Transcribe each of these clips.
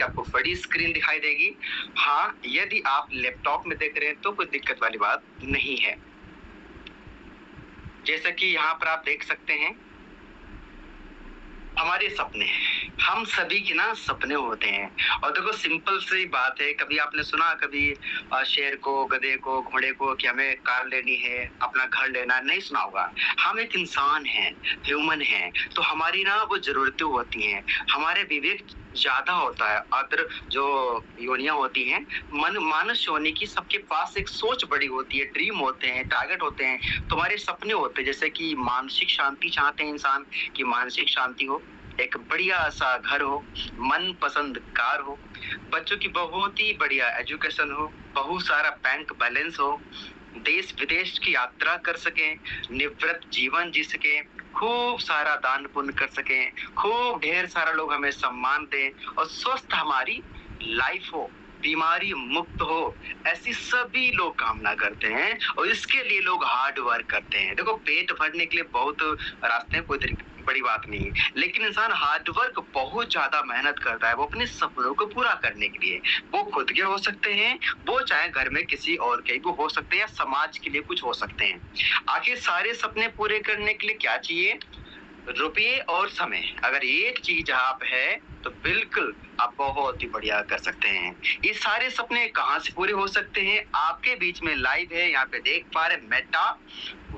आपको बड़ी स्क्रीन दिखाई देगी। हाँ, यदि आप लैपटॉप में देख रहे हैं तो कोई दिक्कत वाली बात नहीं है। जैसा कि यहाँ पर आप देख सकते हैं, हमारे सपने, हम सभी के ना सपने होते हैं। और देखो सिंपल सी बात है, कभी आपने सुना कभी शेर को, गधे को, घोड़े को कि हमें कार लेनी है, अपना घर लेना है, नहीं सुना होगा। हम एक इंसान हैं, ह्यूमन हैं, तो हमारी ना वो जरूरतें होती हैं, हमारे विवेक ज्यादा होता है। अदर जो योनियां होती हैं, मानस योनि की, सबके पास एक सोच बड़ी होती है, ड्रीम होते हैं, टारगेट होते हैं, तुम्हारे सपने होते हैं। जैसे कि मानसिक शांति चाहते हैं इंसान की मानसिक शांति हो, एक बढ़िया सा घर हो, मन पसंद कार हो, बच्चों की बहुत ही बढ़िया एजुकेशन हो, बहुत सारा बैंक बैलेंस हो, देश विदेश की यात्रा कर सकें, निवृत्त जीवन जी सकें, खूब सारा दान पुण्य कर सकें, खूब ढेर सारा लोग हमें सम्मान दें और स्वस्थ हमारी लाइफ हो, बीमारी मुक्त हो, ऐसी सभी लोग कामना करते हैं। और इसके लिए लोग हार्ड वर्क करते हैं। देखो पेट भरने के लिए बहुत रास्ते हैं, कोई बड़ी बात नहीं है, लेकिन इंसान हार्ड वर्क बहुत ज्यादा मेहनत करता है वो अपने सपनों को पूरा करने के लिए। वो खुद के हो सकते हैं, वो चाहे घर में किसी और के भी हो सकते हैं, या समाज के लिए कुछ हो सकते हैं। आखिर सारे सपने पूरे करने के लिए क्या चाहिए? रुपये और समय। अगर एक चीज आप है तो बिल्कुल आप बहुत ही बढ़िया कर सकते हैं। ये सारे सपने कहाँ से पूरे हो सकते हैं? आपके बीच में लाइव है, यहाँ पे देख पा रहे मेटा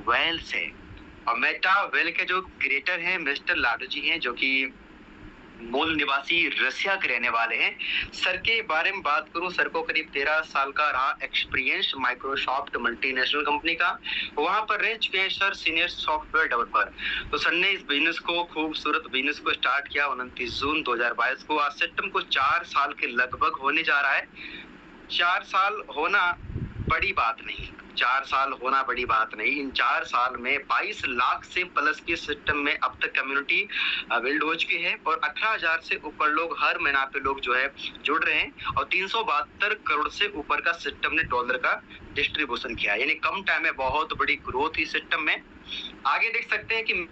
वेल से। और मेटा वेल के जो क्रिएटर हैं मिस्टर लाडू जी हैं, जो कि मूल निवासी रसिया के रहने वाले हैं। सर के बारे में बात करूं, सर को करीब 13 साल का रहा एक्सपीरियंस माइक्रोसॉफ्ट मल्टीनेशनल कंपनी का। वहां पर रह चुके हैं सर सीनियर सॉफ्टवेयर डेवलपर। तो सर ने इस बिजनेस को, खूबसूरत बिजनेस को स्टार्ट किया 29 जून 2022 को। आज सिस्टम को 4 साल के लगभग होने जा रहा है। 4 साल होना बड़ी बात नहीं, 4 साल होना बड़ी बात नहीं। इन 4 साल में 22 लाख से प्लस के सिस्टम में अब तक कम्युनिटी बिल्ड हो चुकी है और 18,000 से ऊपर लोग हर महीना पे लोग जो है जुड़ रहे हैं। और 372 करोड़ से ऊपर का सिस्टम ने डॉलर का डिस्ट्रीब्यूशन किया, यानी कम टाइम में बहुत बड़ी ग्रोथ ही सिस्टम में। आगे देख सकते हैं कि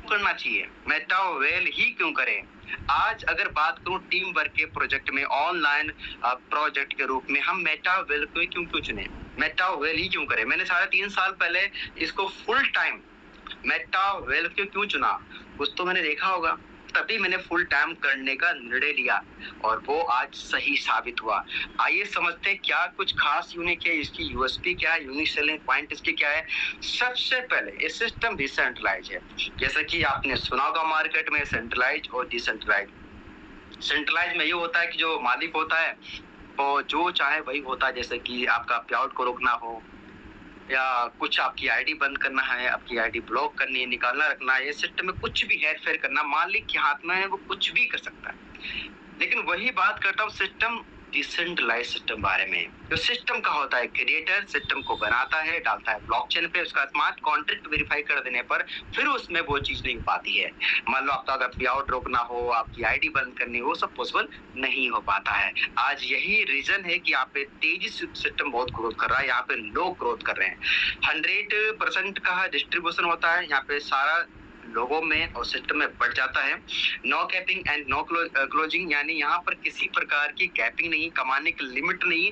करना चाहिए, मेटा वेल ही क्यों करें। आज अगर बात करूं टीम वर्क के प्रोजेक्ट में, ऑनलाइन प्रोजेक्ट के रूप में, हम मेटा वेल को क्यों चुने, मेटा वेल ही क्यों करें। मैंने 3.5 साल पहले इसको फुल टाइम मेटा वेल क्यों चुना, कुछ तो मैंने देखा होगा, तभी मैंने फुल टाइम करने का निर्णय लिया और वो आज सही साबित हुआ। आइए समझते हैं क्या कुछ खास यूनिक है, इसकी यूएसपी क्या है, यूनिक सेलिंग पॉइंट इसकी क्या है। सबसे पहले ये सिस्टम डिसेंट्रलाइज है। जैसे कि आपने सुना होगा मार्केट में सेंट्रलाइज और डिसेंट्रलाइज। सेंट्रलाइज में ये होता है कि जो मालिक होता है वो जो चाहे वही होता है। जैसे कि आपका पेआउट को रोकना हो, या कुछ आपकी आईडी बंद करना है, आपकी आईडी ब्लॉक करनी है, निकालना रखना है, ये सिस्टम में कुछ भी हेर फेर करना मालिक के हाथ में है, वो कुछ भी कर सकता है। लेकिन वही बात करता हूँ सिस्टम डिसेंट्रलाइज सिस्टम बारे में। जो सिस्टम का होता है, क्रिएटर सिस्टम को बनाता है, डालता है ब्लॉकचेन पे, उसका स्मार्ट कॉन्ट्रैक्ट वेरीफाई कर देने पर फिर उसमें वो चीज नहीं पाती है। मान लो आपका अगर पेआउट रोकना हो, आपकी आईडी बंद करनी हो, सब पॉसिबल नहीं हो पाता है। आज यही रीजन है कि यहाँ पे तेजी से सिस्टम बहुत ग्रोथ कर रहा है, यहाँ पे लोग ग्रोथ कर रहे हैं। 100% का डिस्ट्रीब्यूशन होता है यहाँ पे, सारा लोगों में और सिस्टम में बढ़ जाता है। No capping and no closing, यानी यहाँ पर किसी प्रकार की कैपिंग नहीं, कमाने की लिमिट नहीं,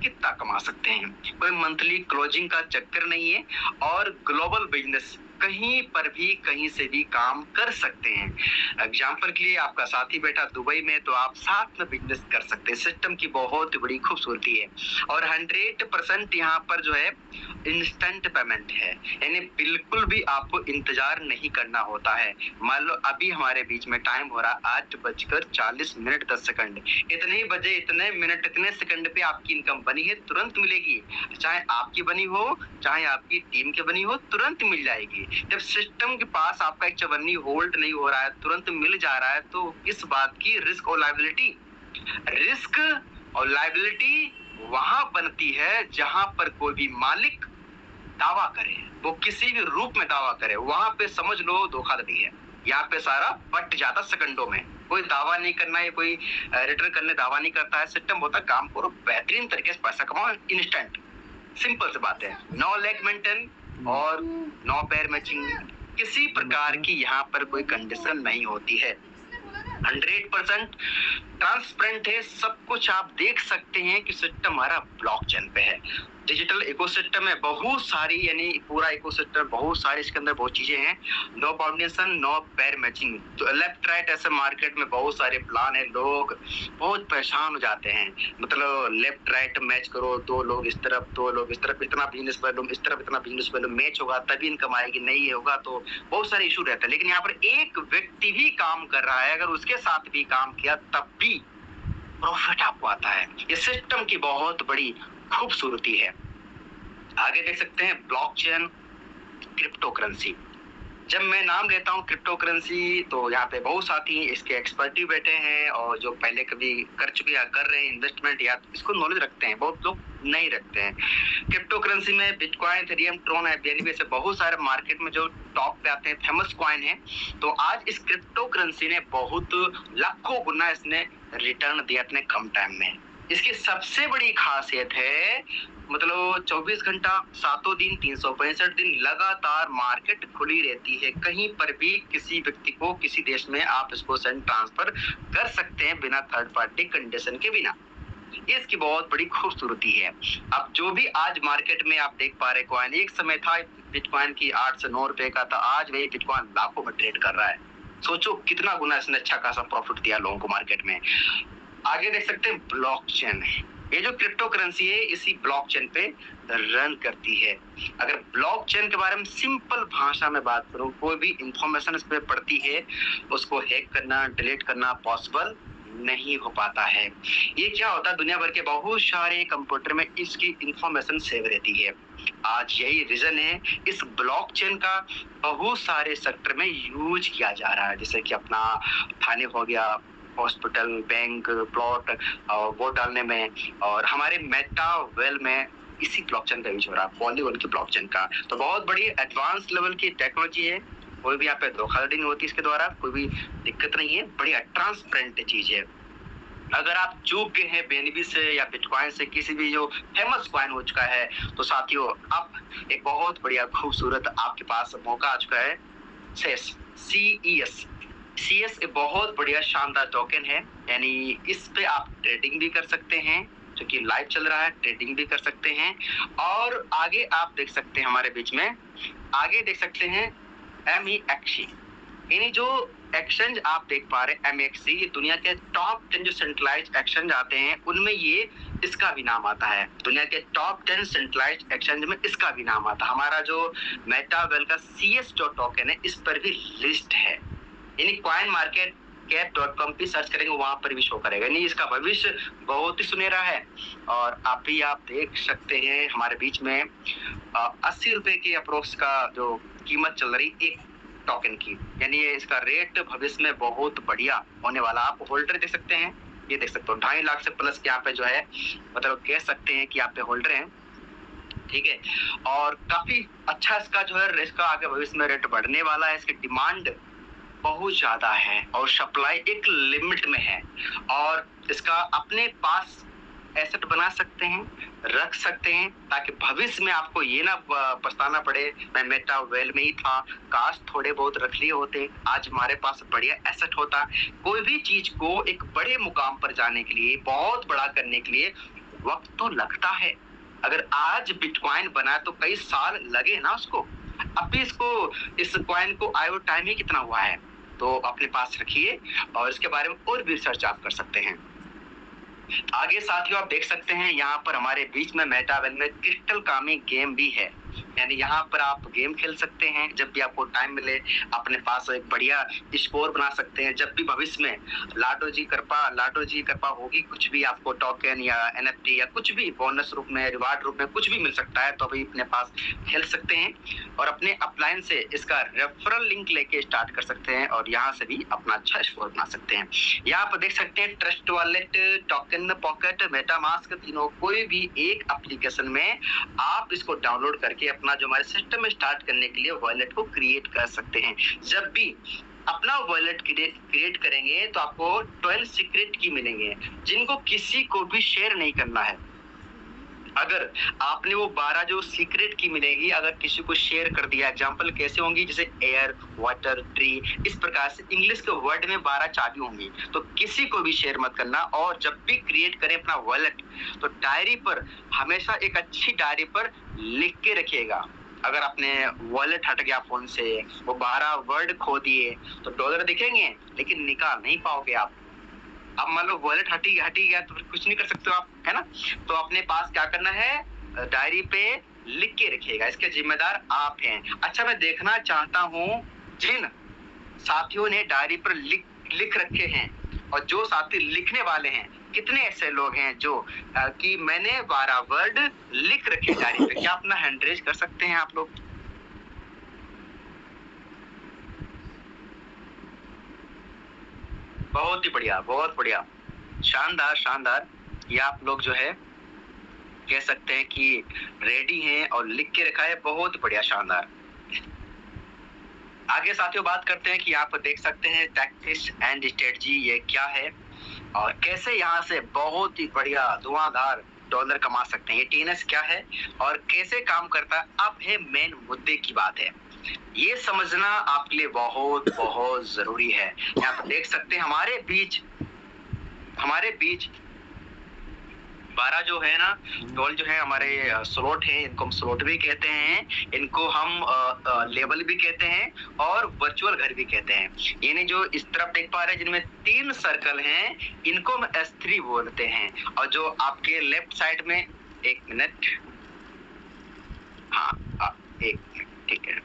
कितना कमा सकते हैं, कोई मंथली क्लोजिंग का चक्कर नहीं है। और ग्लोबल बिजनेस, कहीं पर भी कहीं से भी काम कर सकते हैं। एग्जाम्पल के लिए आपका साथी बैठा दुबई में, तो आप साथ में बिजनेस कर सकते हैं। सिस्टम की बहुत बड़ी खूबसूरती है। और 100% यहाँ पर जो है इंस्टेंट पेमेंट है, यानी बिल्कुल भी आपको इंतजार नहीं करना होता है। मान लो अभी हमारे बीच में टाइम हो रहा 8:40:10। इतने ही बजे, इतने मिनट, इतने सेकंड पे आपकी इनकम बनी है, तुरंत मिलेगी। चाहे आपकी बनी हो, चाहे आपकी टीम की बनी हो, तुरंत मिल जाएगी। जब सिस्टम के पास आपका एक चवन्नी होल्ड नहीं हो रहा है, तुरंत मिल जा रहा है, तो किस बात की रिस्क और लायबिलिटी। रिस्क और लायबिलिटी वहां बनती है जहां पर कोई भी मालिक दावा करे, वो किसी भी रूप में दावा करे, वहां पे समझ लो धोखाधड़ी है। यहाँ पे सारा बट जाता सेकंडों में। कोई दावा नहीं करना है, कोई रिटर्न करने दावा नहीं करता है। सिस्टम होता है काम करो, बेहतरीन तरीके से पैसा कमाओ, इंस्टेंट, सिंपल सी बात है। नो लेग मेंटेन और नो पैर मैचिंग, किसी प्रकार की यहाँ पर कोई कंडीशन नहीं होती है। 100% ट्रांसपेरेंट है, सब कुछ आप देख सकते हैं कि सिस्टम हमारा ब्लॉकचेन पे है। डिजिटल इकोसिस्टम है, बहुत सारी, यानी पूरा इकोसिस्टम, बहुत सारी इसके अंदर बहुत चीजें हैं। No foundation, no pair matching, तो लेफ्ट राइट ऐसे मार्केट में बहुत सारे प्लान है, लोग बहुत परेशान हो जाते हैं। मतलब लेफ्ट राइट मैच करो, 2 लोग इस तरफ, 2 लोग इस तरफ, इतना बिजनेस वैल्यू इस तरफ, इतना बिजनेस वैल्यू मैच होगा तभी इनकम आएगी, नहीं होगा तो बहुत सारे इशू रहते हैं। लेकिन यहाँ पर एक व्यक्ति भी काम कर रहा है, अगर उसके साथ भी काम किया तब भी प्रॉफिट आपको आता है। ये सिस्टम की बहुत बड़ी खूबसूरती है। आगे देख सकते हैं ब्लॉकचेन क्रिप्टो करेंसी। जब मैं नाम लेता हूँ क्रिप्टो करेंसी तो यहाँ पे बहुत साथी इसके एक्सपर्ट भी बैठे हैं और जो पहले कभी कर चुके या कर रहे हैं इन्वेस्टमेंट या इसको नॉलेज रखते हैं, बहुत लोग नहीं रखते हैं। क्रिप्टो करेंसी में बिटकॉइन, इथेरियम, ट्रोन है, BNB से बहुत सारे मार्केट में जो टॉप पे आते हैं, फेमस कॉइन है। तो आज इस क्रिप्टो करेंसी ने बहुत लाखों गुना इसने रिटर्न दिया इतने कम टाइम में। इसकी सबसे बड़ी खासियत है, मतलब 24 घंटा 7 दिन 365 दिन लगातार मार्केट खुली रहती है। कहीं पर भी किसी व्यक्ति को किसी देश में आप इसको सेंड ट्रांसफर कर सकते हैं बिना थर्ड पार्टी कंडीशन के बिना। ये इसकी बहुत बड़ी खूबसूरती है। अब जो भी आज मार्केट में आप देख पा रहे कॉइन, एक समय था बिटकॉइन की 8 से 9 रुपए का था, आज वही बिटकॉइन लाखों में ट्रेड कर रहा है। सोचो कितना गुना इसने अच्छा खासा प्रॉफिट दिया लोगों को मार्केट में। आगे देख सकते हैं ब्लॉकचेन। ये जो क्रिप्टो करेंसी है इसी ब्लॉकचेन पे रन करती है। अगर ब्लॉकचेन के बारे में सिंपल भाषा में बात करूं, कोई भी इंफॉर्मेशन इस पे पड़ती है उसको हैक करना, डिलीट करना पॉसिबल नहीं हो पाता है। ये क्या होता है, दुनिया भर के बहुत सारे कंप्यूटर में इसकी इंफॉर्मेशन सेव रहती है। आज यही रीजन है इस ब्लॉकचेन का बहुत सारे सेक्टर में यूज किया जा रहा है, जैसे कि अपना थाने हो गया, हॉस्पिटल, बैंक, प्लॉट वोट डालने में, और हमारे मेटावेल में इसी ब्लॉकचेन का यूज हो रहा है, पॉलीगॉन की ब्लॉकचेन का। तो बहुत बड़ी एडवांस लेवल की टेक्नोलॉजी है, कोई भी यहाँ पे धोखाधड़ी नहीं होती इसके द्वारा, कोई भी दिक्कत नहीं है, बढ़िया ट्रांसपेरेंट चीज है। अगर आप चूक गए हैं BNB से या बिटकॉइन से, किसी भी जो फेमस कॉइन हो चुका है, तो साथियों अब एक बहुत बढ़िया खूबसूरत आपके पास मौका आ चुका है। CES एक बहुत बढ़िया शानदार टोकन है, यानी इस पे आप ट्रेडिंग भी कर सकते हैं, जो कि लाइव चल रहा है, ट्रेडिंग भी कर सकते हैं। और आगे आप देख सकते हैं हमारे बीच में, आगे देख सकते हैं MEXC, यानी जो एक्सचेंज आप देख पा रहे हैं MEXC, ये दुनिया के टॉप 10 जो सेंट्रलाइज्ड एक्सचेंज आते हैं उनमें ये इसका भी नाम आता है। दुनिया के टॉप 10 सेंट्रलाइज्ड एक्सचेंज में इसका भी नाम आता है। हमारा जो मेटावेल का CS जो टोकन है इस पर भी लिस्ट है, यानी coinmarketcap.com पे सर्च करेंगे वहां पर भी शो करेगा। यानी इसका भविष्य बहुत ही सुनहरा है। और आप देख सकते हैं हमारे बीच में 80 रुपए की अप्रोक्स का जो कीमत चल रही एक टोकन की, यानी ये इसका रेट भविष्य में बहुत बढ़िया होने वाला। आप होल्डर देख सकते हैं, ये देख सकते हो 2.5 लाख से प्लस यहाँ पे जो है, मतलब कह सकते हैं कि यहाँ पे होल्डर हैं, ठीक है। और काफी अच्छा इसका जो है, इसका आगे भविष्य में रेट बढ़ने वाला है। इसकी डिमांड बहुत ज्यादा है और सप्लाई एक लिमिट में है, और इसका अपने पास एसेट बना सकते हैं, रख सकते हैं, ताकि भविष्य में आपको ये ना पछताना पड़े मैं मेटावेल में ही था, काश थोड़े बहुत रख लिए होते, आज हमारे पास बढ़िया एसेट होता। कोई भी चीज को एक बड़े मुकाम पर जाने के लिए, बहुत बड़ा करने के लिए वक्त तो लगता है। अगर आज बिटकॉइन बना तो कई साल लगे ना उसको, अभी इसको, इस कॉइन को आयो टाइम ही कितना हुआ है, तो अपने पास रखिए और इसके बारे में और भी रिसर्च आप कर सकते हैं। आगे साथियों आप देख सकते हैं यहाँ पर हमारे बीच में मेटावेल में क्रिस्टल कामी गेम भी है, यानी यहाँ पर आप गेम खेल सकते हैं जब भी आपको टाइम मिले, अपने पास एक बढ़िया स्कोर बना सकते हैं। जब भी भविष्य में लाडो जी कृपा होगी, कुछ भी आपको टोकन या NFT या कुछ भी बोनस रूप में, रिवार्ड रूप में कुछ भी मिल सकता है, तो अभी अपने पास खेल सकते हैं और अपने अपलाइन से इसका रेफरल लिंक लेके स्टार्ट कर सकते हैं और यहाँ से भी अपना अच्छा स्कोर बना सकते हैं। यहाँ पर देख सकते हैं trust wallet, token pocket, MetaMask, तीनों कोई भी एक एप्लीकेशन में आप इसको डाउनलोड करके अपना जो हमारे सिस्टम में स्टार्ट करने के लिए वॉलेट को क्रिएट कर सकते हैं। जब भी अपना वॉलेट क्रिएट करेंगे तो आपको 12 सीक्रेट की मिलेंगे, जिनको किसी को भी शेयर नहीं करना है। अगर आपने वो 12 जो सीक्रेट की मिलेगी अगर किसी को शेयर कर दिया, एग्जांपल कैसे होंगी, जैसे एयर, वाटर, ट्री, इस प्रकार से इंग्लिश के वर्ड में 12 चाबी होंगी, तो किसी को भी शेयर मत करना। और जब भी क्रिएट करें अपना वॉलेट तो डायरी पर हमेशा एक अच्छी डायरी पर लिख के रखिएगा। अगर आपने वॉलेट हट गया फोन से, वो 12 वर्ड खो दिए तो डॉलर दिखेंगे लेकिन निकाल नहीं पाओगे आप। अब मान लो वॉलेट हटी गया तो फिर कुछ नहीं कर सकते हो आप, है ना। तो अपने पास क्या करना है, डायरी पे लिख के रखिएगा, इसके जिम्मेदार आप हैं। अच्छा, मैं देखना चाहता हूँ जिन साथियों ने डायरी पर लिख रखे हैं और जो साथी लिखने वाले हैं, कितने ऐसे लोग हैं जो कि मैंने 12 वर्ड लिख रखे डायरी पे। क्या अपना हैंड रेज कर सकते हैं आप लोग? बहुत ही बढ़िया, बहुत बढ़िया, शानदार शानदार। ये आप लोग जो है कह सकते हैं कि रेडी हैं और लिख के रखा है, बहुत बढ़िया, शानदार। आगे साथियों बात करते हैं कि यहाँ पर देख सकते हैं टैक्टिक्स एंड स्ट्रेटजी ये क्या है और कैसे यहाँ से बहुत ही बढ़िया धुआंधार डॉलर कमा सकते हैं। ये टीएनएस क्या है और कैसे काम करता है, अब है मेन मुद्दे की बात है। ये समझना आपके लिए बहुत बहुत जरूरी है। यहाँ पर देख सकते हैं हमारे बीच 12 जो है ना डॉल जो है हमारे स्लॉट है, इनको हम स्लॉट भी कहते हैं, इनको हम लेवल भी कहते हैं और वर्चुअल घर भी कहते हैं। यानी जो इस तरफ देख पा रहे हैं जिनमें 3 सर्कल हैं, इनको हम S3 बोलते हैं। और जो आपके लेफ्ट साइड में, एक मिनट, हाँ एक मिनट, ठीक है,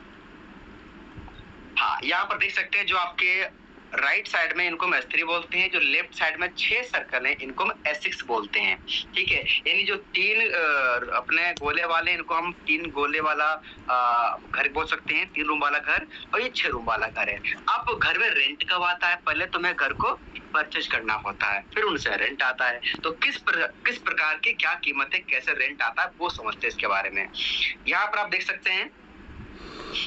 हाँ यहाँ पर देख सकते हैं जो आपके राइट साइड में इनको हम S3 बोलते हैं, जो लेफ्ट साइड में 6 सर्कल हैं इनको हम S6 बोलते हैं। ठीक है, यानी जो 3 अपने गोले वाले इनको हम 3 गोले वाला घर बोल सकते हैं, 3 रूम वाला घर, और ये 6 रूम वाला घर है। अब घर में रेंट कब आता है? पहले तुम्हें घर को परचेज करना होता है, फिर उनसे रेंट आता है। तो किस प्रकार की क्या कीमत है, कैसे रेंट आता है, वो समझते हैं इसके बारे में। यहाँ पर आप देख सकते हैं,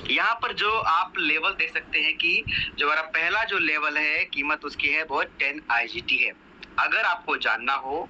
यहाँ पर जो आप लेवल देख सकते हैं कि जो हमारा पहला जो लेवल है कीमत उसकी है वो 10 IGT है। अगर आपको जानना हो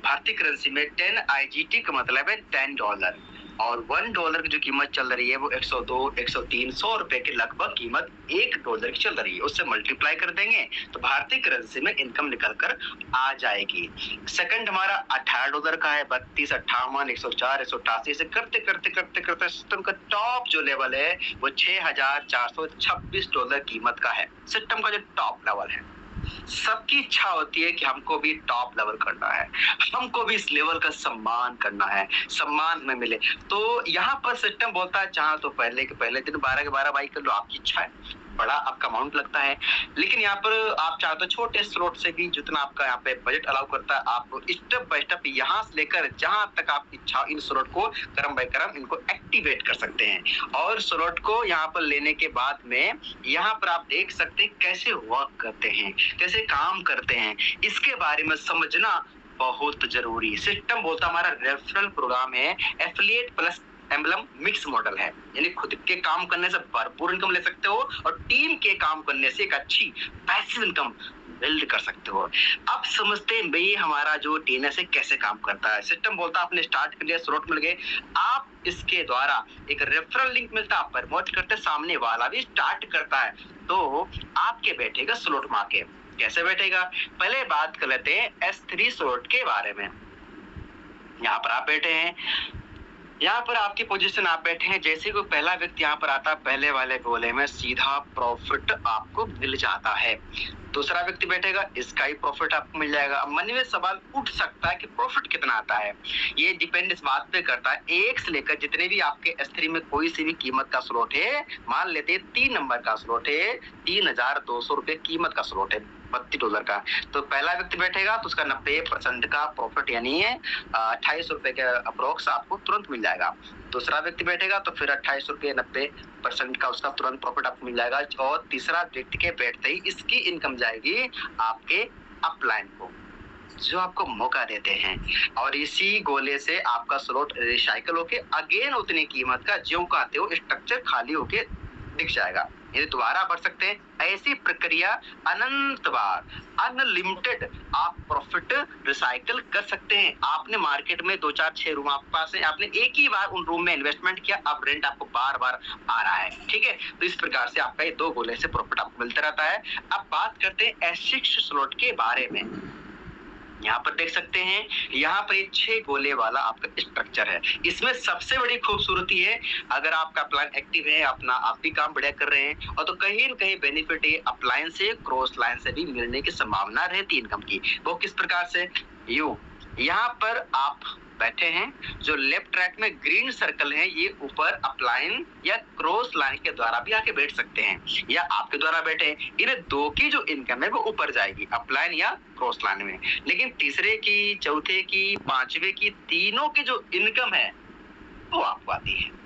भारतीय करेंसी में 10 IGT का मतलब है $10 और $1 की जो कीमत चल रही है वो 102, 103, 100 रुपए के लगभग कीमत $1 की चल रही है। उससे मल्टीप्लाई कर देंगे तो भारतीय करेंसी में इनकम निकल कर आ जाएगी। सेकंड हमारा $18 का है, 32, 58, 104, 188 से करते करते करते करते सिस्टम का टॉप जो लेवल है वो $6426 कीमत का है। सिस्टम का जो टॉप लेवल है, सबकी इच्छा होती है कि हमको भी टॉप लेवल करना है, हमको भी इस लेवल का सम्मान करना है, सम्मान में मिले। तो यहाँ पर सिस्टम बोलता है चाहे तो पहले के पहले दिन 12 के 12 बाई कर लो, आपकी इच्छा है, बड़ा आपका अमाउंट लगता है। लेकिन यहाँ पर आप चाहे तो छोटे स्लॉट से भी जितना आपका यहाँ पे बजट अलाउ करता है, आप स्टेप बाय स्टेप यहाँ से लेकर जहां तक आपकी इच्छा इन स्लॉट को क्रम बाय क्रम इनको एक्टिवेट कर सकते हैं। और स्लॉट को यहाँ पर लेने के बाद में यहाँ पर आप देख सकते हैं कैसे वर्क करते हैं, कैसे काम करते हैं, इसके बारे में समझना बहुत जरूरी। सिस्टम बोलता हमारा रेफरल प्रोग्राम है, affiliate plus emblem mix model है, यानी खुद के काम करने से भरपूर इनकम ले सकते हो और टीम के काम करने से एक अच्छी पैसिव इनकम बिल्ड कर सकते हो। अब समझते हैं भाई हमारा जो टीएनएस है कैसे काम करता है। सिस्टम बोलता है आपने स्टार्ट कर लिया, स्लॉट मिल गए, आप इसके द्वारा एक रेफरल लिंक मिलता है, आप प्रमोट करते, सामने वाला भी स्टार्ट करता है, तो आपके बैठेगा स्लॉट में आके। कैसे बैठेगा, पहले बात कर लेते हैं S3 स्लॉट के बारे में। यहाँ पर आप बैठे हैं, यहाँ पर आपकी पोजीशन आप बैठे हैं, जैसे कोई पहला व्यक्ति यहाँ पर आता है पहले वाले गोले में सीधा प्रॉफिट आपको मिल जाता है। दूसरा व्यक्ति बैठेगा, इसका ही प्रॉफिट आपको मिल जाएगा। मन में सवाल उठ सकता है कि प्रॉफिट कितना आता है, ये डिपेंड इस बात पे करता है, एक से लेकर जितने भी आपके S3 में कोई सी भी कीमत का स्लॉट है, मान लेते हैं 3 नंबर का स्लॉट है, 3200 रुपए कीमत का स्लॉट है, $32 का, तो पहला व्यक्ति बैठेगा तो उसका 90% का प्रॉफिट यानी है 28 रुपए के अप्रोक्स आपको तुरंत मिल जाएगा। दूसरा व्यक्ति बैठेगा तो फिर 28 रुपए 90% का उसका तुरंत प्रॉफिट आपको मिल जाएगा। और तीसरा व्यक्ति के बैठते ही इसकी इनकम जाएगी आपके अपलाइन को, जो आपको मौका देते हैं, और इसी गोले से आपका स्लॉट रिसाइकल होके अगेन उतनी कीमत का ज्यों का त्यों स्ट्रक्चर खाली होके दिख जाएगा। ये दोबारा बढ़ सकते हैं। ऐसी प्रक्रिया अनंत बार, अनलिमिटेड आप प्रॉफिट रिसाइकल कर सकते हैं। आपने मार्केट में 2 4 6 रूम आपके पास है, आपने एक ही बार उन रूम में इन्वेस्टमेंट किया, अब रेंट आपको बार बार आ रहा है। ठीक है, तो इस प्रकार से आपका ये 2 गोले से प्रॉफिट आपको मिलता रहता है। अब बात करते हैं S6 स्लॉट के बारे में। यहाँ पर देख सकते हैं, यहाँ पर 6 गोले वाला आपका स्ट्रक्चर है। इसमें सबसे बड़ी खूबसूरती है, अगर आपका प्लान एक्टिव है, अपना आप भी काम बढ़िया कर रहे हैं, और तो कहीं न कहीं बेनिफिट है अपलाइन से, क्रॉस लाइन से भी मिलने की संभावना रहती है इनकम की। वो किस प्रकार से? यूं, यहाँ पर आप बैठे हैं, जो लेफ्ट ट्रैक में ग्रीन सर्कल है, ये ऊपर अपलाइन या क्रॉस लाइन के द्वारा भी आके बैठ सकते हैं, या आपके द्वारा बैठे। इन 2 की जो इनकम है वो ऊपर जाएगी, अपलाइन या क्रॉस लाइन में। लेकिन तीसरे की, चौथे की, 5वें की, तीनों की जो इनकम है वो आपको आती है।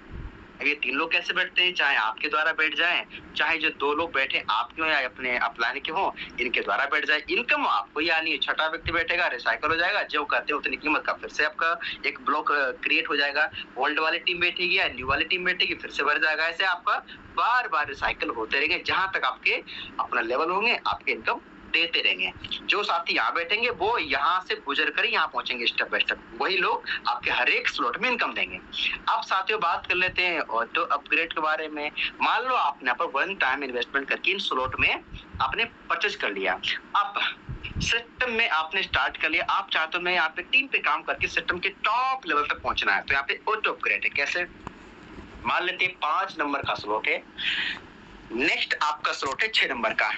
अब ये 3 लोग कैसे बैठते हैं? चाहे आपके द्वारा बैठ जाएं, चाहे जो 2 लोग बैठे आपके हो या अपने अपलाइन के हो, इनके द्वारा बैठ जाए, इनकम आपको यानी 6ठा व्यक्ति बैठेगा, रिसाइकल हो जाएगा, जो कहते हैं उतनी कीमत का फिर से आपका एक ब्लॉक क्रिएट हो जाएगा। ओल्ड वाली टीम बैठेगी या न्यू वाली टीम बैठेगी, फिर से बढ़ जाएगा। ऐसे आपका बार बार रिसाइकल होते रहेंगे, जहां तक आपके अपना लेवल होंगे, आपके इनकम देते रहेंगे। जो साथी यहाँ बैठेंगे वो यहाँ से गुजर कर यहाँ पहुंचेंगे स्टेप बाय स्टेप, वही लोग आपके हर एक स्लॉट में इनकम देंगे। अब साथियों बात कर लेते हैं ऑटो अपग्रेड के बारे में। मान लो आपने यहाँ पर 1 टाइम इन्वेस्टमेंट करके इन स्लॉट में आपने परचेज कर लिया। अब सिस्टम में आपने स्टार्ट कर लिया, आप चाहते हो मैं यहाँ पे टीम पे काम करके सिस्टम के टॉप लेवल तक पहुंचना है, तो यहाँ पे ऑटो अपग्रेड है। कैसे? मान लेते हैं 5 नंबर का स्लॉट है, नेक्स्ट आपका स्लॉट है 6 नंबर का,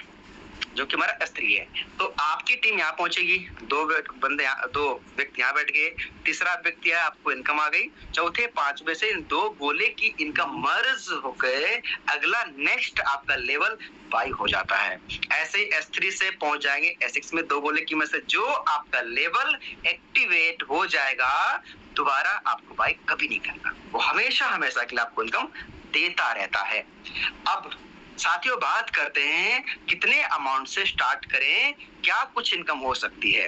जो कि हमारा S3 है। तो आपकी टीम यहाँ पहुंचेगी, 2 व्यक्ति यहाँ बैठ गए, तीसरा व्यक्ति है, आपको इनकम आ गई, चौथे 5वें से इन 2 गोले की इनकम मर्ज होकर अगला नेक्स्ट आपका लेवल बाई हो जाता है। ऐसे S3 से पहुंच जाएंगे S6 में 2 गोले की में से जो आपका लेवल एक्टिवेट हो जाएगा, दोबारा आपको बाई कभी नहीं करना, वो हमेशा हमेशा के लिए आपको इनकम देता रहता है। अब साथियों बात करते हैं कितने अमाउंट से स्टार्ट करें, क्या कुछ इनकम हो सकती है।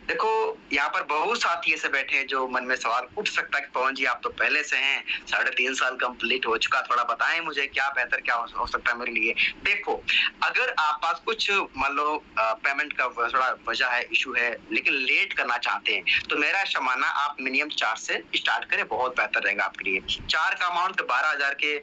देखो यहाँ पर बहुत साथी ऐसे बैठे हैं जो मन में सवाल उठ सकता है कि पवन जी आप तो पहले से हैं, 3.5 साल कंप्लीट हो चुका, थोड़ा बताएं मुझे क्या बेहतर क्या हो सकता है मेरे लिए। देखो अगर आप पास कुछ मान लो पेमेंट का थोड़ा वजह है, इशू है, लेकिन लेट करना चाहते हैं, तो मेरा ऐसा मानना आप मिनिमम 4 से स्टार्ट करें, बहुत बेहतर रहेगा आपके लिए। 4 का अमाउंट 12,000 के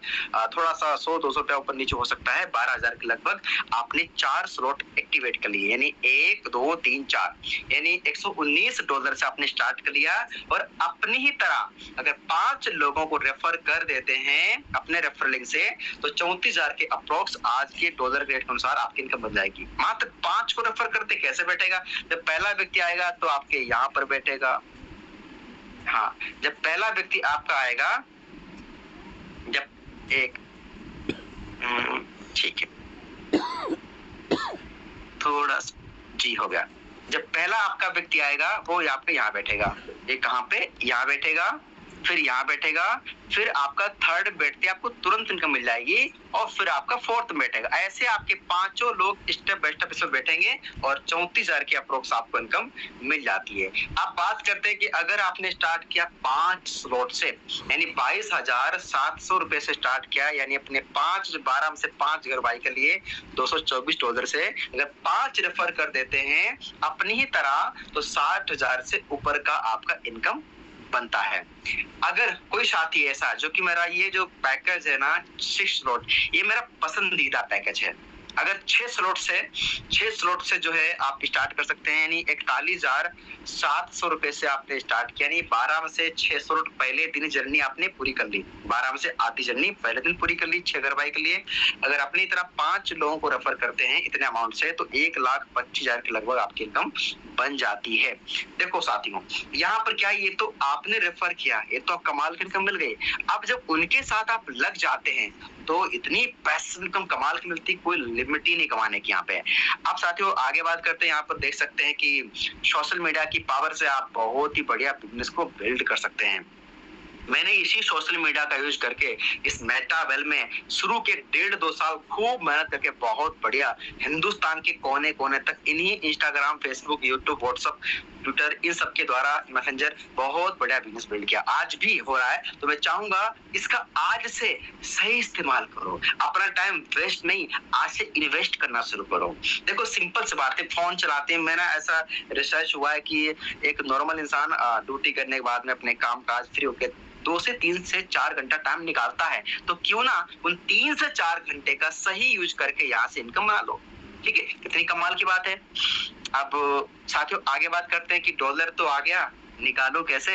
थोड़ा सा 100-200 रुपया ऊपर नीचे हो सकता है, 12,000 के लगभग आपने 4 स्लॉट एक्टिवेट कर लिए, यानी 1 2 3 4, यानी $119 से आपने स्टार्ट कर लिया। और अपनी ही तरह अगर 5 लोगों को रेफर कर देते हैं अपने रेफर लिंक से, तो 34,000 के अप्रोक्स आज के डॉलर रेट के अनुसार आपकी इनकम बन जाएगी। मात्र 5 को रेफर करते कैसे बैठेगा? जब पहला व्यक्ति आएगा तो आपके यहाँ पर बैठेगा, हाँ जब पहला व्यक्ति आपका आएगा, जब एक ठीक है थोड़ा जी हो गया, जब पहला आपका व्यक्ति आएगा वो आपके यहाँ बैठेगा, ये कहाँ पे? यहाँ बैठेगा, फिर यहाँ बैठेगा, फिर आपका थर्ड बैठते आपको तुरंत इनकम मिल जाएगी, और फिर आपका फोर्थ बैठेगा। ऐसे आपके 5 लोग स्टेप बाय स्टेप इसमें बैठेंगे और 34,000 की अप्रोक्स आपको इनकम मिल जाती है। अब बात करते हैं कि अगर आपने स्टार्ट किया 5 स्लॉट से, यानी 22,700 रुपए से स्टार्ट किया, यानी अपने 12 में से 5 घर बाई कर लिए $224 से, अगर 5 रेफर कर देते हैं अपनी ही तरह, तो 60,000 से ऊपर का आपका इनकम बनता है। अगर कोई साथी ऐसा जो कि मेरा ये जो पैकेज है ना 6 स्लॉट, ये मेरा पसंदीदा पैकेज है, अगर 6 स्लॉट से जो है आप स्टार्ट कर सकते हैं, यानी 41,700 रुपए से आपने स्टार्ट किया, यानी 12 में से 6 स्लॉट पहले दिन जर्नी आपने पूरी कर ली, 12 में से आधी जर्नी पहले दिन पूरी कर ली 6 घर बाई के लिए। अगर अपनी तरह 5 लोगों को रेफर करते हैं इतने अमाउंट से, तो 1,25,000 के लगभग आपकी इनकम बन जाती है। देखो साथियों यहाँ पर क्या, ये तो आपने रेफर किया, ये तो कमाल की इनकम मिल गई। अब जब उनके साथ आप लग जाते हैं तो इतनी पैसिव इनकम कमाल की मिलती, कोई लिमिट ही नहीं कमाने की यहाँ पे। अब साथियों आगे बात करते हैं, यहाँ पर देख सकते हैं कि सोशल मीडिया की पावर से आप बहुत ही बढ़िया बिजनेस को बिल्ड कर सकते हैं। मैंने इसी सोशल मीडिया का यूज करके इस मेटावेल में शुरू के 1.5-2 साल खूब मेहनत करके बहुत बढ़िया हिंदुस्तान के कोने कोने तक इन्हीं Instagram, Facebook, YouTube, WhatsApp, Twitter इन सब के द्वारा मैसेंजर बहुत बढ़िया बिजनेस बिल्ड किया। आज भी हो रहा है, तो मैं चाहूंगा इसका आज से सही इस्तेमाल करो, अपना टाइम वेस्ट नहीं, आज से इन्वेस्ट करना शुरू करो। देखो सिंपल सी बात है, फोन चलाते हैं, मेरा ऐसा रिसर्च हुआ है कि एक नॉर्मल इंसान ड्यूटी करने के बाद में अपने काम काज फ्री होकर 2 से 3 से 4 घंटा टाइम निकालता है, तो क्यों ना उन 3 से 4 घंटे का सही यूज करके यहाँ से इनकम बना लो। ठीक है, कितनी कमाल की बात है। अब साथियों आगे बात करते हैं कि डॉलर तो आ गया, निकालो कैसे।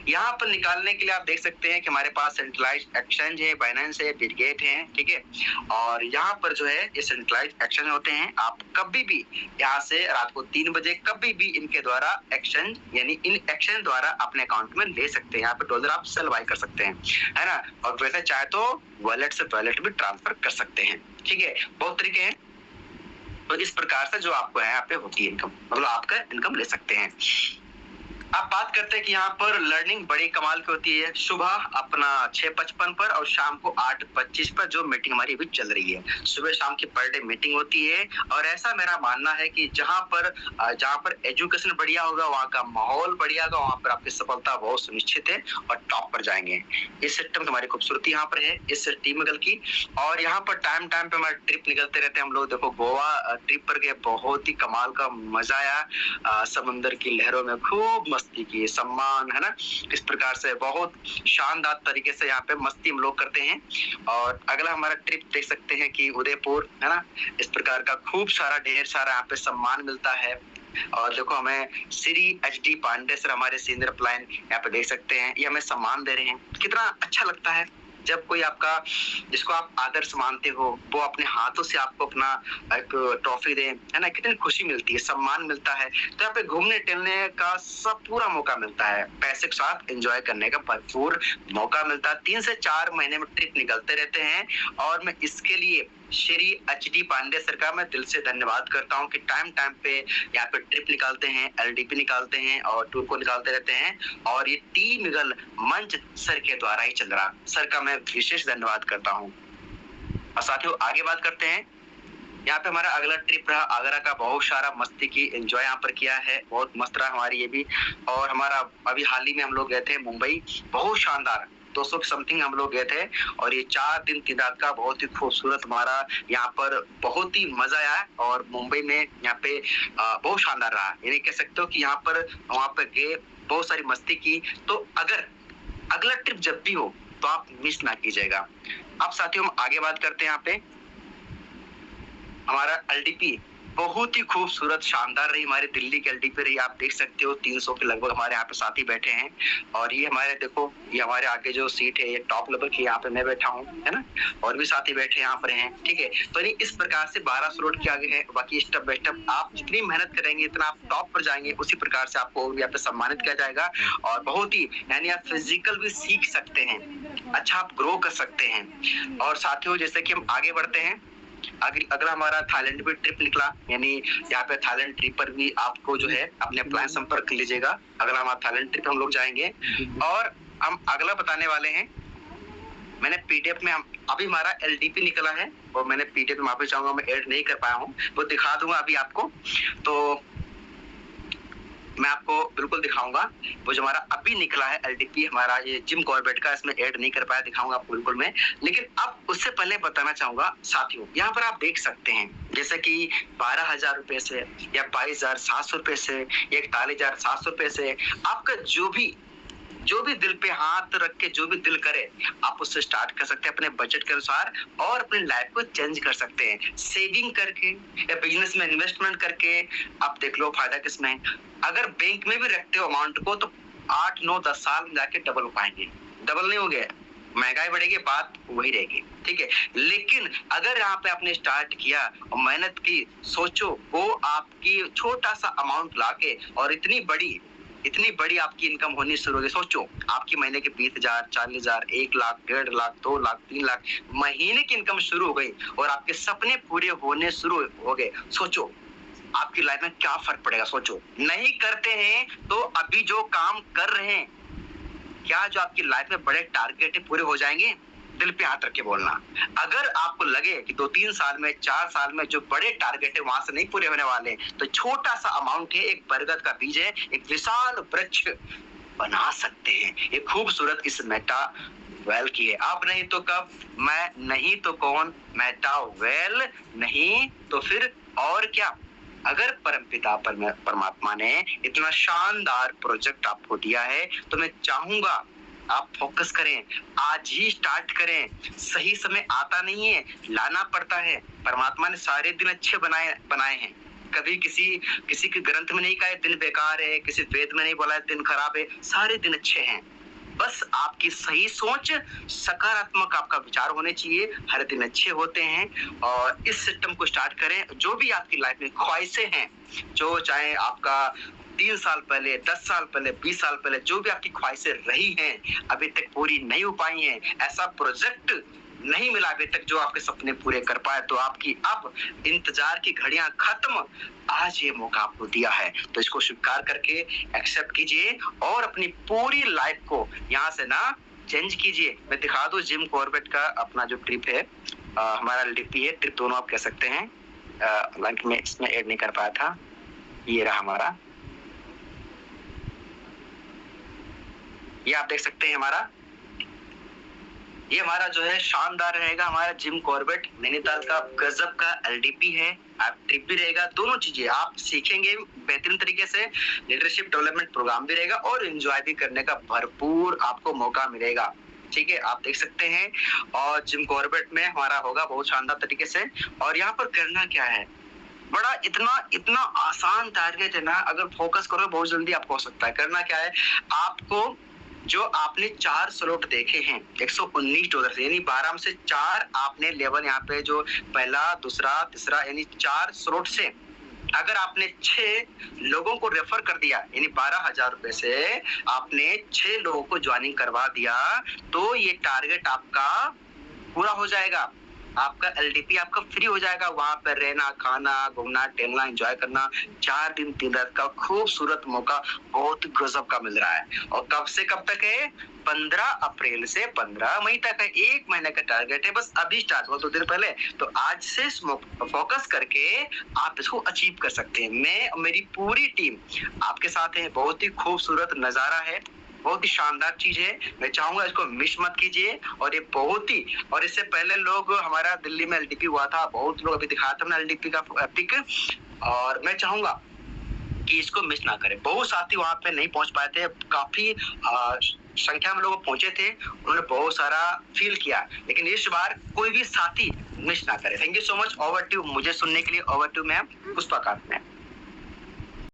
यहाँ पर निकालने के लिए आप देख सकते हैं कि हमारे पास सेंट्रलाइज्ड एक्सचेंज है, बाइनेंस है, बिटगेट है। ठीक है, और यहाँ पर जो है ये सेंट्रलाइज्ड एक्सचेंज होते हैं। आप कभी भी यहाँ से रात को 3 बजे कभी भी इनके द्वारा एक्सचेंज यानी इन एक्सचेंज द्वारा अपने अकाउंट में ले सकते हैं। यहाँ पे डॉलर आप सेल बाय कर सकते हैं, है ना। और वैसे चाहे तो वॉलेट से वॉलेट भी ट्रांसफर कर सकते हैं। ठीक है, बहुत तरीके हैं। तो इस प्रकार से जो आपको है यहाँ पे होती है इनकम, मतलब आपका इनकम ले सकते हैं। अब बात करते हैं कि यहाँ पर लर्निंग बड़ी कमाल की होती है। सुबह अपना 6:55 पर और शाम को 8:25 पर जो मीटिंग हमारी अभी चल रही है, सुबह शाम की पर डे मीटिंग होती है। और ऐसा मेरा मानना है कि जहाँ पर एजुकेशन बढ़िया होगा, वहाँ का माहौल बढ़िया होगा, वहाँ पर आपकी सफलता बहुत सुनिश्चित है और टॉप पर जाएंगे। इस सिस्टम की हमारी खूबसूरती यहाँ पर है, इस टीम गल की। और यहाँ पर टाइम टाइम पे हमारे ट्रिप निकलते रहते हैं हम लोग। देखो गोवा ट्रिप पर गए, बहुत ही कमाल का मजा आया, समंदर की लहरों में खूब मस्ती की, सम्मान, है ना। इस प्रकार से बहुत शानदार तरीके से यहाँ पे मस्ती हम लोग करते हैं। और अगला हमारा ट्रिप देख सकते हैं कि उदयपुर, है ना। इस प्रकार का खूब सारा ढेर सारा यहाँ पे सम्मान मिलता है। और देखो हमें श्री HD पांडे सर हमारे सीनियर प्लान यहाँ पे देख सकते हैं, ये हमें सम्मान दे रहे हैं। कितना अच्छा लगता है जब कोई आपका जिसको आप आदर्श मानते हो वो अपने हाथों से आपको अपना एक ट्रॉफी दे, है ना। कितनी खुशी मिलती है, सम्मान मिलता है। तो यहाँ पे घूमने टहलने का सब पूरा मौका मिलता है, पैसे के साथ एंजॉय करने का भरपूर मौका मिलता है। 3 से 4 महीने में ट्रिप निकलते रहते हैं। और मैं इसके लिए श्री HD पांडे सर का मैं दिल से धन्यवाद करता हूँ कि टाइम टाइम पे यहाँ पे ट्रिप निकालते हैं, LDP निकालते हैं और टूर को निकालते रहते हैं। और ये टीम गल मंच सर के द्वारा ही चल रहा, सर का मैं विशेष धन्यवाद करता हूँ। और साथियों आगे बात करते हैं, यहाँ पे हमारा अगला ट्रिप रहा आगरा का। बहुत सारा मस्ती की एंजॉय यहाँ पर किया है, बहुत मस्त रहा हमारी ये भी। और हमारा अभी हाल ही में हम लोग गए थे मुंबई, बहुत शानदार 200 समथिंग हम लोग गए थे। और ये 4 दिन 3 रात का बहुत ही खूबसूरत हमारा यहाँ पर बहुत ही मजा आया। और मुंबई में यहाँ पे बहुत शानदार रहा, यानी कह सकते हो कि यहाँ पर वहाँ पे गए, बहुत सारी मस्ती की। तो अगर अगला ट्रिप जब भी हो तो आप मिस ना कीजिएगा। अब साथियों हम आगे बात करते हैं। यहाँ पे हमारा LDP बहुत ही खूबसूरत शानदार रही, हमारी दिल्ली की LDP रही। आप देख सकते हो 300 के लगभग हमारे यहाँ पे साथी बैठे हैं। और ये हमारे देखो, ये हमारे आगे जो सीट है ये टॉप लेवल की, यहाँ पे मैं बैठा हूँ, है ना। और भी साथी बैठे यहाँ पर हैं। ठीक है, तो इस प्रकार से 12 स्लॉट के आगे है। बाकी स्टेप बाय स्टेप आप जितनी मेहनत करेंगे इतना आप टॉप पर जाएंगे, उसी प्रकार से आपको यहाँ पे सम्मानित किया जाएगा। और बहुत ही यानी आप फिजिकल भी सीख सकते हैं, अच्छा आप ग्रो कर सकते हैं। और साथियों जैसे कि हम आगे बढ़ते हैं, अगला हमारा थाईलैंड भी ट्रिप निकला, यानी यहाँ पे थाईलैंड ट्रिप पर भी आपको जो है अपने प्लान संपर्क लीजिएगा। अगला हमारा थाईलैंड ट्रिप हम लोग जाएंगे। और हम अगला बताने वाले हैं, मैंने PDF में अभी हमारा LDP निकला है और मैंने PDF में माफी चाहूंगा मैं ऐड नहीं कर पाया हूँ, वो दिखा दूंगा अभी आपको। तो मैं आपको बिल्कुल दिखाऊंगा वो जो हमारा अभी निकला है LDP हमारा, ये जिम कॉर्बेट का, इसमें ऐड नहीं कर पाया, दिखाऊंगा आपको बिल्कुल मैं। लेकिन अब उससे पहले बताना चाहूंगा साथियों, यहाँ पर आप देख सकते हैं जैसे कि 12,000 रुपए से या 22,700 रुपए से या 41,700 रुपए से आपका जो भी दिल पे हाथ रख के जो भी दिल करे आप उससे स्टार्ट कर सकते हैं अपने बजट के अनुसार और अपनी लाइफ को चेंज कर सकते हैं। सेविंग करके या बिजनेस में इन्वेस्टमेंट करके आप देख लो फायदा किसमें है। अगर बैंक में भी रखते हो अमाउंट को तो 8, 9, 10 साल में जाके डबल हो पाएंगे। डबल नहीं हो गया, महंगाई बढ़ेगी, बात वही रहेगी। ठीक है, लेकिन अगर यहाँ पे आपने स्टार्ट किया और मेहनत की, सोचो वो आपकी छोटा सा अमाउंट लाके और इतनी बड़ी आपकी इनकम होनी शुरू होगी। सोचो आपकी महीने के 20,000, 40,000, 1 लाख, 1.5 लाख, 2 लाख, 3 लाख महीने की इनकम शुरू हो गई और आपके सपने पूरे होने शुरू हो गए। सोचो आपकी लाइफ में क्या फर्क पड़ेगा। सोचो नहीं करते हैं तो अभी जो काम कर रहे हैं क्या जो आपकी लाइफ में बड़े टारगेट पूरे हो जाएंगे? दिल पे हाथ रख के बोलना। अगर आपको लगे कि 2-3 साल में, 4 साल में जो बड़े टारगेट है वहां से नहीं पूरे होने वाले, तो छोटा सा अमाउंट है, एक बरगद का बीज है, एक विशाल वृक्ष बना सकते हैं। एक खूबसूरत इस मेटा वेल की है। अब नहीं तो कब, मैं नहीं तो कौन, मेटा वेल नहीं तो फिर और क्या। अगर परमपिता परमात्मा ने इतना शानदार प्रोजेक्ट आपको दिया है, तो मैं चाहूंगा आप फोकस करें, आज ही स्टार्ट करें। सही समय आता नहीं है, लाना पड़ता है। परमात्मा ने सारे दिन अच्छे बनाए हैं। कभी किसी के ग्रंथ में नहीं कहा है दिन बेकार है, किसी वेद में नहीं बोला है दिन खराब है। सारे दिन अच्छे हैं। बस आपकी सही सोच, सकारात्मक आपका विचार होने चाहिए। हर दिन अच्छे होते हैं और इस सिस्टम को स्टार्ट करें। जो भी आपकी लाइफ में ख्वाहिशें हैं, जो चाहे आपका 3 साल पहले, 10 साल पहले, 20 साल पहले जो भी आपकी ख्वाहिशें रही हैं, अभी तक पूरी नहीं हो पाई हैं, ऐसा प्रोजेक्ट नहीं मिला अभी तक जो आपके सपने पूरे कर पाए, तो आपकी अब इंतजार की घड़ियां खत्म। आज ये मौका आपको दिया है, तो इसको स्वीकार करके एक्सेप्ट कीजिए और अपनी पूरी लाइफ को यहाँ से ना चेंज कीजिए। मैं दिखा दूं जिम कॉर्बेट का अपना जो ट्रिप है, हमारा लिपि है, ट्रिप दोनों आप कह सकते हैं। लिंक में इसमें ऐड नहीं कर पाया था, ये रहा हमारा, ये आप देख सकते हैं हमारा, ये हमारा जो है शानदार रहेगा। हमारा जिम कॉर्बेट नैनीताल का गजब का एलडीपी है। आप ट्रिप भी रहेगा, दोनों चीजें आप सीखेंगे बेहतरीन तरीके से। लीडरशिप डेवलपमेंट प्रोग्राम भी रहेगा और एंजॉय भी करने का भरपूर आपको मौका मिलेगा। ठीक है, आप देख सकते हैं। और जिम कॉर्बेट में हमारा होगा बहुत शानदार तरीके से। और यहाँ पर करना क्या है, बड़ा इतना आसान टारगेट है ना, अगर फोकस करो बहुत जल्दी आपको हो सकता है। करना क्या है, आपको जो आपने 4 स्लॉट देखे हैं $119 से, यानी 12 में से 4 आपने लेवल यहाँ पे जो पहला, दूसरा, तीसरा, यानी 4 स्लॉट से अगर आपने 6 लोगों को रेफर कर दिया, यानी 12,000 रुपए से आपने 6 लोगों को ज्वाइनिंग करवा दिया, तो ये टारगेट आपका पूरा हो जाएगा। आपका एलडीपी आपका फ्री हो जाएगा। वहां पर रहना, खाना, घूमना, टहलना, एंजॉय करना, 4 दिन 3 रात का खूबसूरत मौका बहुत गजब का मिल रहा है। और कब से कब तक है, 15 अप्रैल से 15 मई तक है। 1 महीने का टारगेट है, बस अभी स्टार्ट हुआ 2 दिन पहले। तो आज से फोकस करके आप इसको अचीव कर सकते हैं। मैं और मेरी पूरी टीम आपके साथ है। बहुत ही खूबसूरत नजारा है, बहुत ही शानदार चीज है। मैं चाहूंगा इसको मिस मत कीजिए। और ये बहुत ही, और इससे पहले लोग, हमारा दिल्ली में एलडीपी हुआ था, बहुत लोग अभी दिखाया था एलडीपी का पिक, और मैं चाहूंगा कि इसको मिस ना करें। बहुत साथी वहां पे नहीं पहुंच पाए थे, काफी संख्या में लोग पहुंचे थे, उन्होंने बहुत सारा फील किया, लेकिन इस बार कोई भी साथी मिस ना करे। Thank you so much. Over to मुझे सुनने के लिए, over to ma'am Pushpa ma'am.